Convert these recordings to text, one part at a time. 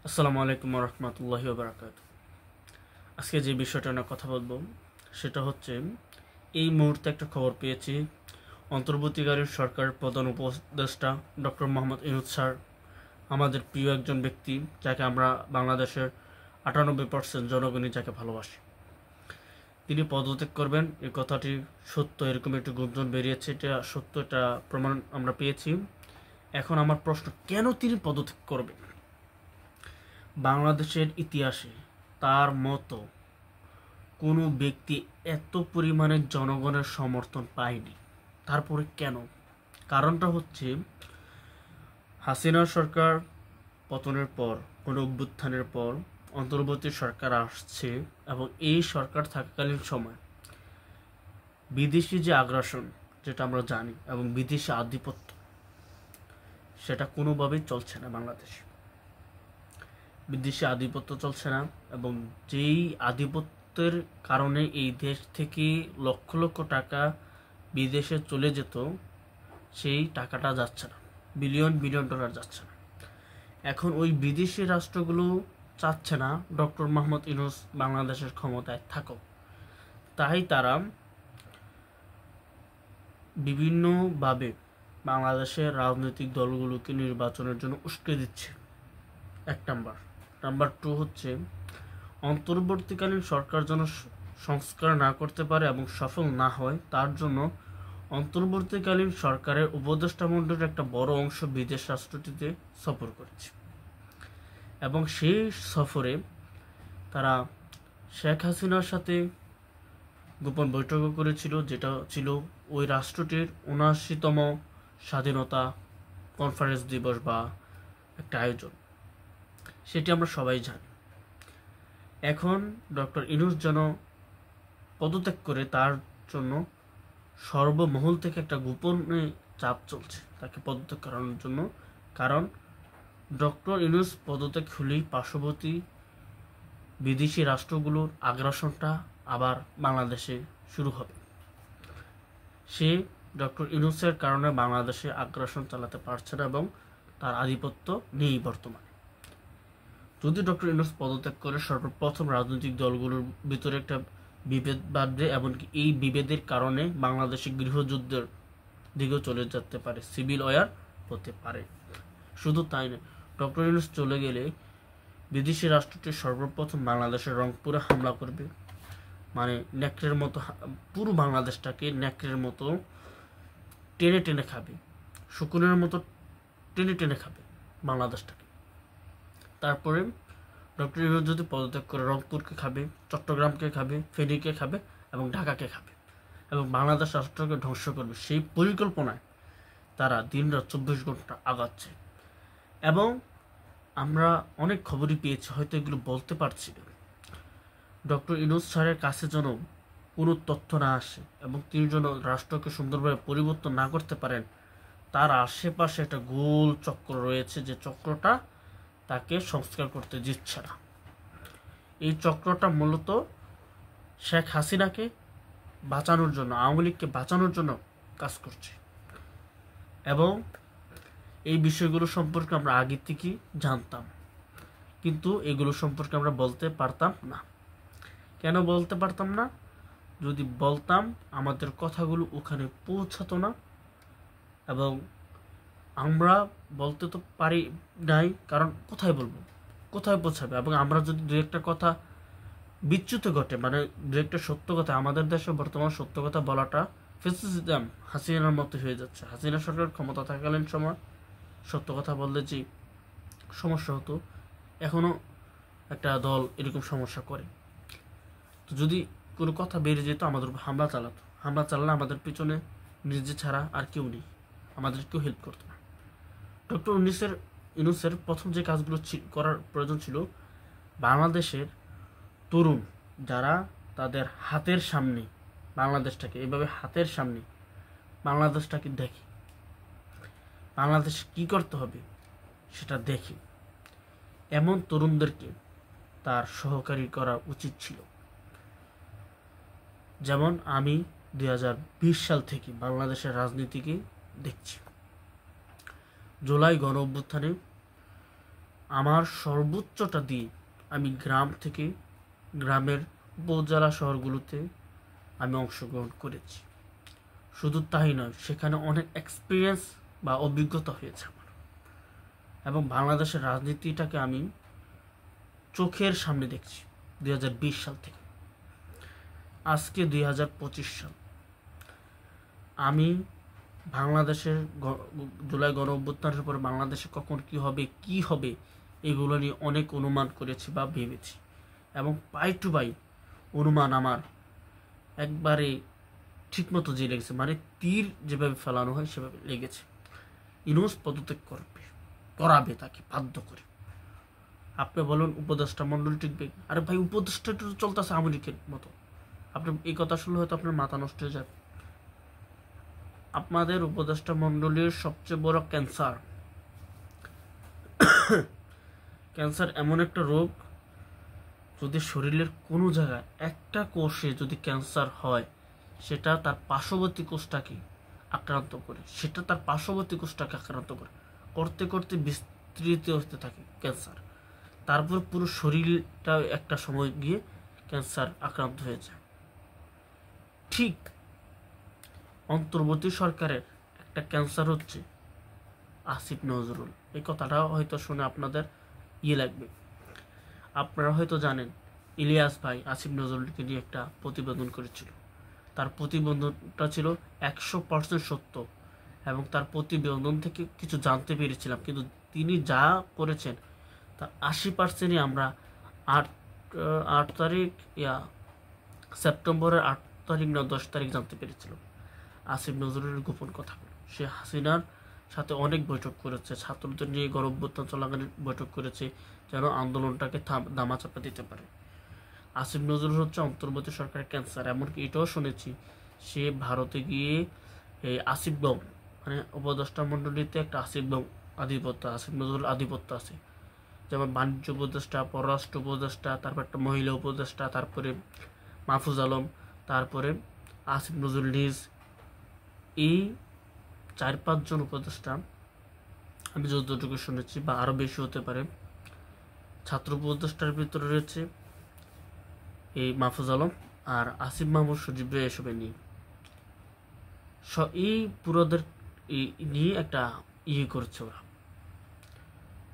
আসসালামু আলাইকুম রহমতুল্লাহি ওবরাকাত। আজকে যে বিষয়টা নিয়ে কথা বলবো সেটা হচ্ছে, এই মুহূর্তে একটা খবর পেয়েছি, অন্তর্বর্তীকালীন সরকারের প্রধান উপদেষ্টা ডক্টর মোহাম্মদ ইউনূস স্যার, আমাদের প্রিয় একজন ব্যক্তি, যাকে আমরা বাংলাদেশের 98% জনগণই যাকে ভালোবাসি, তিনি পদত্যাগ করবেন। এই কথাটি সত্য, এরকম একটি গুঞ্জন বেরিয়েছে, এটা সত্য, এটা প্রমাণ আমরা পেয়েছি। এখন আমার প্রশ্ন, কেন তিনি পদত্যাগ করবেন? বাংলাদেশের ইতিহাসে তার মতো কোনো ব্যক্তি এত পরিমাণে জনগণের সমর্থন পায়নি। তারপরে কেন? কারণটা হচ্ছে, হাসিনা সরকার পতনের পর, কোনো অভ্যুত্থানের পর অন্তর্বর্তী সরকার আসছে, এবং এই সরকার থাকাকালীন সময় বিদেশি যে আগ্রাসন, যেটা আমরা জানি, এবং বিদেশি আধিপত্য, সেটা কোনোভাবেই চলছে না বাংলাদেশে। বিদেশি আধিপত্য চলছে না, এবং যেই আধিপত্যের কারণে এই দেশ থেকে লক্ষ লক্ষ টাকা বিদেশে চলে যেত, সেই টাকাটা যাচ্ছে না, বিলিয়ন বিলিয়ন ডলার যাচ্ছে না। এখন ওই বিদেশি রাষ্ট্রগুলো চাচ্ছে না ডক্টর মোহাম্মদ ইউনূস বাংলাদেশের ক্ষমতায় থাকুক, তাই তারা বিভিন্নভাবে বাংলাদেশের রাজনৈতিক দলগুলোকে নির্বাচনের জন্য উস্কে দিচ্ছে। এক নাম্বার 2 হচ্ছে, অন্তর্বর্তীকালীন সরকার যেন সংস্কার না করতে পারে এবং সফল না হয়, তার জন্য অন্তর্বর্তীকালীন সরকারের উপদেষ্টা মণ্ডলীর একটা বড় অংশ বিদেশ রাষ্ট্রটিতে সফর করেছে, এবং সেই সফরে তারা শেখ হাসিনার সাথে গোপন বৈঠকও করেছিল, যেটা ছিল ওই রাষ্ট্রটির ৭৯তম স্বাধীনতা কনফারেন্স দিবস বা একটা আয়োজন, সেটি আমরা সবাই জানি। এখন ডক্টর ইউনূস যেন পদত্যাগ করে, তার জন্য সর্বমহল থেকে একটা গোপনে চাপ চলছে তাকে পদত্যাগ করানোর জন্য। কারণ ডক্টর ইউনূস পদত্যাগ হলেই পার্শ্ববর্তী বিদেশি রাষ্ট্রগুলোর আগ্রাসনটা আবার বাংলাদেশে শুরু হবে। সে ডক্টর ইউনূসের কারণে বাংলাদেশে আগ্রাসন চালাতে পারছে না, এবং তার আধিপত্য নেই বর্তমানে। যদি ডক্টর ইউনূস পদত্যাগ করে, সর্বপ্রথম রাজনৈতিক দলগুলোর ভিতরে একটা বিভেদ বাড়বে, এমনকি এই বিভেদের কারণে বাংলাদেশে গৃহযুদ্ধের দিকেও চলে যেতে পারে, সিভিল ওয়ার হতে পারে। শুধু তাই না, ডক্টর ইউনূস চলে গেলে বিদেশি রাষ্ট্রটি সর্বপ্রথম বাংলাদেশের রংপুরে হামলা করবে, মানে নেকড়ের মতো পুরো বাংলাদেশটাকে নেকড়ের মতো টেনে টেনে খাবে, শকুনের মতো টেনে টেনে খাবে বাংলাদেশটাকে। তারপরে ডক্টর ইউনূস যদি পদত্যাগ করে, রংপুরকে খাবে, চট্টগ্রামকে খাবে, ফেনীকে খাবে, এবং ঢাকাকে খাবে, এবং বাংলাদেশ রাষ্ট্রকে ধ্বংস করবে। সেই পরিকল্পনায় তারা দিনরাত 24 ঘন্টা আগাচ্ছে, এবং আমরা অনেক খবরই পেয়েছি, হয়তো এগুলো বলতে পারছি না। ডক্টর ইউনূস স্যারের কাছে যেন কোনো তথ্য না আসে, এবং তিনি যেন রাষ্ট্রকে সুন্দরভাবে পরিবর্তন না করতে পারেন, তার আশেপাশে একটা গোল চক্র রয়েছে, যে চক্রটা তাকে সংস্কার করতে দিচ্ছে না। এই চক্রটা মূলত শেখ হাসিনাকে বাঁচানোর জন্য, আওয়ামী লীগকে বাঁচানোর জন্য কাজ করছে, এবং এই বিষয়গুলো সম্পর্কে আমরা আগে থেকেই জানতাম, কিন্তু এগুলো সম্পর্কে আমরা বলতে পারতাম না। কেন বলতে পারতাম না? যদি বলতাম, আমাদের কথাগুলো ওখানে পৌঁছাতো না, এবং আমরা বলতে তো পারি নাই, কারণ কোথায় বলবো, কোথায় পৌঁছাবে? এবং আমরা যদি দু একটা কথা বিচ্যুত ঘটে, মানে দু একটা সত্য কথা, আমাদের দেশে বর্তমান সত্য কথা বলাটা ফেসিজম, হাসিনার মতো হয়ে যাচ্ছে। হাসিনা সরকার ক্ষমতা থাকাকালীন সময় সত্য কথা বললে যে সমস্যা হতো, এখনও একটা দল এরকম সমস্যা করে। তো যদি কোনো কথা বেড়ে যেত, আমাদের উপর হামলা চালাতো, হামলা চালালে আমাদের পিছনে নিজে ছাড়া আর কেউ নেই, আমাদের কেউ হেল্প করতো না। ডক্টর ইউনূসের প্রথম যে কাজগুলো করার প্রয়োজন ছিল, বাংলাদেশের তরুণ যারা তাদের হাতের সামনে বাংলাদেশটাকে, এইভাবে হাতের সামনে বাংলাদেশটাকে দেখে, বাংলাদেশ কি করতে হবে সেটা দেখে, এমন তরুণদেরকে তার সহকারী করা উচিত ছিল। যেমন আমি 2020 সাল থেকে বাংলাদেশের রাজনীতিকে দেখছি। জুলাই গণ অভ্যুত্থানে আমার সর্বোচ্চটা দিয়ে আমি গ্রাম থেকে গ্রামের উপজেলা শহরগুলোতে আমি অংশগ্রহণ করেছি। শুধু তাই নয়, সেখানে অনেক এক্সপিরিয়েন্স বা অভিজ্ঞতা হয়েছে আমার, এবং বাংলাদেশের রাজনীতিটাকে আমি চোখের সামনে দেখছি 2020 সাল থেকে আজকে 2025 সাল। আমি বাংলাদেশের জুলাই গণ অভ্যুত্থানের পরে বাংলাদেশে কখন কি হবে এগুলো নিয়ে অনেক অনুমান করেছি বা ভেবেছি, এবং পাই টু পাই অনুমান আমার একবারে ঠিকমতো যে লেগেছে, মানে তীর যেভাবে ফেলানো হয় সেভাবে লেগেছে। ইউনূস পদত্যাগ করাবে তাকে বাধ্য করে। আপনি বলুন উপদেষ্টা মণ্ডলী টিকবে? আরে ভাই, উপদেষ্টা তো চলতেছে আওয়ামী লীগের মতো। আপনি এই কথা শুনলে হয়তো আপনার মাথা নষ্ট হয়ে যাবে। আপনাদের উপদেষ্টা মণ্ডলীর সবচেয়ে বড় ক্যান্সার এমন একটা রোগ, যদি শরীরের কোনো জায়গায় একটা কোষে যদি ক্যান্সার হয়, সেটা তার পার্শ্ববর্তী কোষটাকে আক্রান্ত করে, করতে করতে বিস্তৃত হতে থাকে ক্যান্সার। তারপর পুরো শরীরটা একটা সময় গিয়ে ক্যান্সার আক্রান্ত হয়ে যায়। ঠিক অন্তর্বর্তী সরকারের একটা ক্যান্সার হচ্ছে আসিফ নজরুল। এই কথাটা হয়তো শুনে আপনাদের লাগবে। আপনারা হয়তো জানেন, ইলিয়াস ভাই আসিফ নজরুলকে নিয়ে একটা প্রতিবেদন করেছিল। তার প্রতিবেদনটা ছিল 100% সত্য, এবং তার প্রতিবেদন থেকে কিছু জানতে পেরেছিলাম, কিন্তু তিনি যা করেছেন তার 80%ই আমরা 8 তারিখ সেপ্টেম্বরের 8 তারিখ না 10 তারিখ জানতে পেরেছিলাম আসিফ নজরুলের গোপন কথাগুলো। সে হাসিনার সাথে অনেক বৈঠক করেছে, ছাত্রদের নিয়ে গণ অভ্যুত্থান চলাকালীন বৈঠক করেছে, যেন আন্দোলনটাকে দামাচাপা দিতে পারে। আসিফ নজরুল হচ্ছে অন্তর্বর্তী সরকারের ক্যান্সার। এমনকি এটাও শুনেছি সে ভারতে গিয়ে এই আসিফ দম, মানে উপদেষ্টা মণ্ডলীতে একটা আসিফ নজরুল আধিপত্য আছে। যেমন বাণিজ্য উপদেষ্টা, পররাষ্ট্র উপদেষ্টা, তারপর একটা মহিলা উপদেষ্টা, তারপরে মাহফুজ আলম, তারপরে আসিফ নজরুল নিজ, এই 4-5 জন উপদেষ্টা আমি যতটুকু শুনেছি, বা আরও বেশি হতে পারে। ছাত্র উপদেষ্টার ভিতরে রয়েছে এই মাহফুজ আলম আর আসিফ মাহমুদ সজীব এসবে নিয়ে, এই পুরোদের নিয়ে একটা করছে ওরা,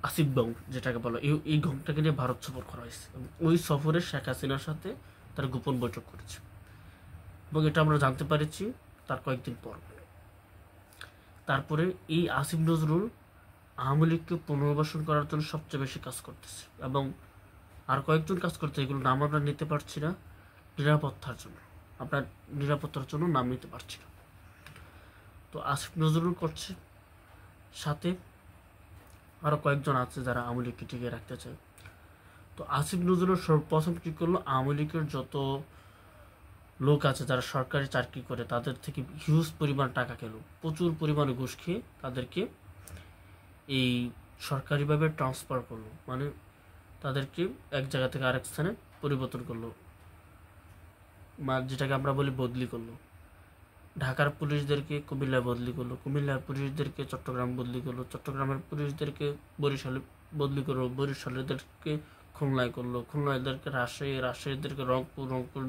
আসিফ গং যেটাকে বলো, এই গংটাকে নিয়ে ভারত সফর করা হয়েছে। ওই সফরে শেখ হাসিনার সাথে তার গোপন বৈঠক করেছে, এবং এটা আমরা জানতে পেরেছি তার কয়েকদিন পর। তারপরে এই আসিফ নজরুল আওয়ামী লীগকে পুনর্বাসন করার জন্য সবচেয়ে বেশি কাজ করতেছে, এবং আর কয়েকজন কাজ করতে, এগুলো নাম আমরা নিতে পারছি না নিরাপত্তার জন্য নাম নিতে পারছি না। তো আসিফ নজরুল করছে, সাথে আরও কয়েকজন আছে যারা আওয়ামী লীগকে টিকিয়ে রাখতে চায়। তো আসিফ নজরুল সর্বপ্রথম কী করলো, আওয়ামী লীগের যত লোক আছে যারা সরকারি চাকরি করে তাদের থেকে হিউজ পরিমাণ টাকা খেলো, প্রচুর পরিমাণে ঘুষ খেয়ে তাদেরকে এই সরকারিভাবে ট্রান্সফার করলো, মানে তাদেরকে এক জায়গা থেকে আরেক স্থানে পরিবর্তন করলো, যেটাকে আমরা বলি বদলি করলো। ঢাকার পুলিশদেরকে কুমিল্লায় বদলি করলো, কুমিল্লার পুলিশদেরকে চট্টগ্রাম বদলি করলো, চট্টগ্রামের পুলিশদেরকে বরিশালে বদলি করলো, বরিশালেদেরকে খুলনায় করলো, খুলনাদেরকে রাজশাহীদেরকে রংপুর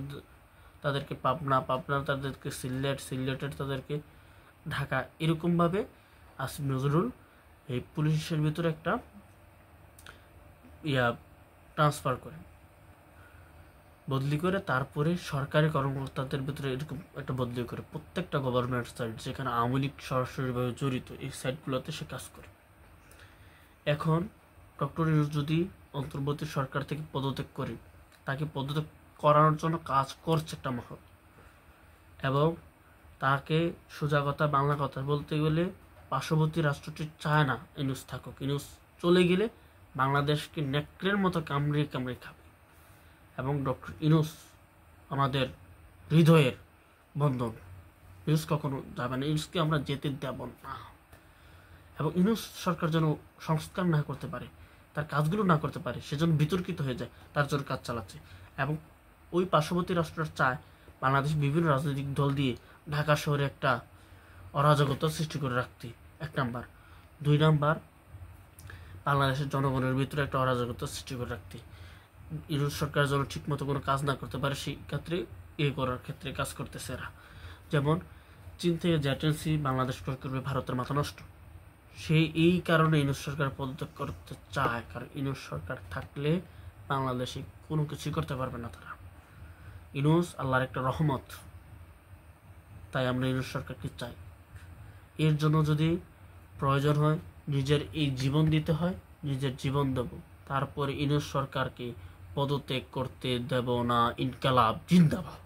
তাদেরকে পাবনা তাদেরকে সিলেটের তাদেরকে ঢাকা। এরকমভাবে আসিফ নজরুল এই পুলিশের ভিতরে একটা ট্রান্সফার করে, বদলি করে, তারপরে সরকারি কর্মকর্তাদের ভিতরে এরকম একটা বদলি করে প্রত্যেকটা গভর্নমেন্ট সাইট যেখানে আওয়ামী লীগ সরাসরিভাবে জড়িত, এই সাইটগুলোতে সে কাজ করে। এখন ডক্টর ইউনূস যদি অন্তর্বর্তী সরকার থেকে পদত্যাগ করে, তাকে পদত্যাগ করানোর জন্য কাজ করছে একটা মহল, এবং তাকে সোজা কথা বাংলা কথা বলতে গেলে পার্শ্ববর্তী রাষ্ট্রটি চায় না ইউনূস থাকুক। ইউনূস চলে গেলে বাংলাদেশকে নেকড়ের মতো কামড়িয়ে খাবে, এবং ডক্টর ইউনূস আমাদের হৃদয়ের বন্ধন। ইউনূস কখনো যাবে না, ইউনূসকে আমরা যেতে দেব না। এবং ইউনূস সরকার যেন সংস্কার না করতে পারে, তার কাজগুলো না করতে পারে, সেজন্য বিতর্কিত হয়ে যায়, তার জন্য কাজ চালাচ্ছে। এবং ওই পার্শ্ববর্তী রাষ্ট্রটা চায় বাংলাদেশ বিভিন্ন রাজনৈতিক দল দিয়ে ঢাকা শহরে একটা অরাজকতা সৃষ্টি করে রাখতে, 1 নাম্বার। 2 নাম্বার, বাংলাদেশের জনগণের ভিতরে একটা অরাজকতা সৃষ্টি করে রাখতে। ইউনূস সরকার যেন ঠিকমতো কোনো কাজ না করতে পারে সেই ক্ষেত্রে করার ক্ষেত্রে কাজ করতেছে এরা। যেমন চীন থেকে জ্যাটেন্সি বাংলাদেশ ক্রয় করবে, ভারতের মাথা নষ্ট। এই কারণে ইউনূস সরকার পদত্যাগ করতে চায়, কারণ ইউনূস সরকার থাকলে বাংলাদেশে কোনো কিছুই করতে পারবে না তারা। ইউনূস আল্লাহর একটা রহমত, তাই আমরা ইউনূস সরকারকে চাই। এর জন্য যদি প্রয়োজন হয় নিজের এই জীবন দিতে হয়, নিজের জীবন দেব, তারপরে ইউনূস সরকারকে পদত্যাগ করতে দেব না। ইনকালাব জিন্দাবাদ।